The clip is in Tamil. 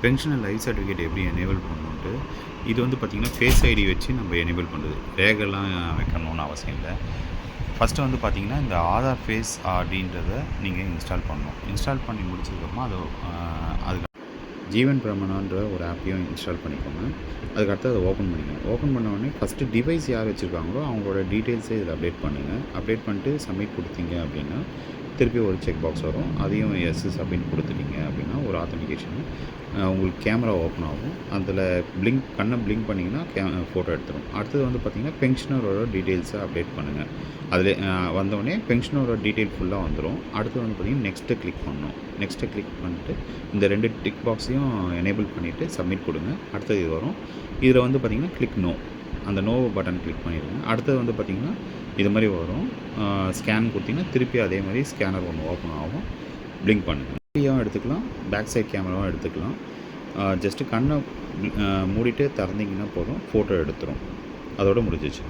பென்ஷனல் லைஃப் சர்டிஃபிகேட் எப்படி எனேபிள் பண்ணணுன்ட்டு இது வந்து பார்த்திங்கன்னா ஃபேஸ் ஐடி வச்சு நம்ம எனேபிள் பண்ணுறது. ரேகெல்லாம் வைக்கணும்னு அவசியம் இல்லை. ஃபஸ்ட்டு வந்து பார்த்திங்கன்னா இந்த ஆதார் ஃபேஸ் அப்படின்றத நீங்கள் இன்ஸ்டால் பண்ணணும். இன்ஸ்டால் பண்ணி முடிச்சதுக்கப்புறமா அதுக்கு ஜீவன் பிரமாணான்ற ஒரு ஆப்பையும் இன்ஸ்டால் பண்ணிக்கோங்க. அதுக்கடுத்து அதை ஓப்பன் பண்ணிக்கோங்க. ஓப்பன் பண்ண உடனே ஃபஸ்ட்டு டிவைஸ் யார் வச்சுருக்காங்களோ அவங்களோட டீட்டெயில்ஸை இதில் அப்டேட் பண்ணுங்கள். அப்டேட் பண்ணிட்டு சப்மிட் கொடுத்தீங்க அப்படின்னா திருப்பி ஒரு செக் பாக்ஸ் வரும். அதையும் எஸ் சப்மிட் கொடுத்துட்டீங்க அப்படின்னா ஒரு ஆத்தென்டிகேஷன் உங்களுக்கு கேமரா ஓப்பன் ஆகும். அதில் கண்ணை பிளிங்க் பண்ணிங்கன்னா ஃபோட்டோ எடுத்துடும். அடுத்தது வந்து பார்த்திங்கன்னா பென்ஷனரோட டீட்டெயில்ஸை அப்டேட் பண்ணுங்கள். அதில் வந்தோடனே பென்ஷனரோட டீட்டெயில் ஃபுல்லாக வந்துடும். அடுத்து வந்து பார்த்திங்கன்னா நெக்ஸ்ட்டு கிளிக் பண்ணணும். நெக்ஸ்ட்டு கிளிக் பண்ணிட்டு இந்த 2 டிக் பாக்ஸையும் எனேபிள் பண்ணிவிட்டு சப்மிட் கொடுங்க. அடுத்தது இது வரும். இதில் வந்து பார்த்திங்கன்னா கிளிக் நோ, அந்த நோ பட்டன் கிளிக் பண்ணிடுங்க. அடுத்தது வந்து பார்த்திங்கன்னா இது மாதிரி வரும். ஸ்கேன் கொடுத்திங்கன்னா திருப்பி அதே மாதிரி ஸ்கேனர் ஒன்று ஓப்பன் ஆகும். பிளிங்க் பண்ணுங்கள். வீடியோவும் எடுத்துக்கலாம், பேக் சைட் கேமராவும் எடுத்துக்கலாம். ஜஸ்ட்டு கண்ணை மூடிட்டு திறந்தீங்கன்னா போதும், ஃபோட்டோ எடுத்துரும். அதோடு முடிஞ்சிச்சு.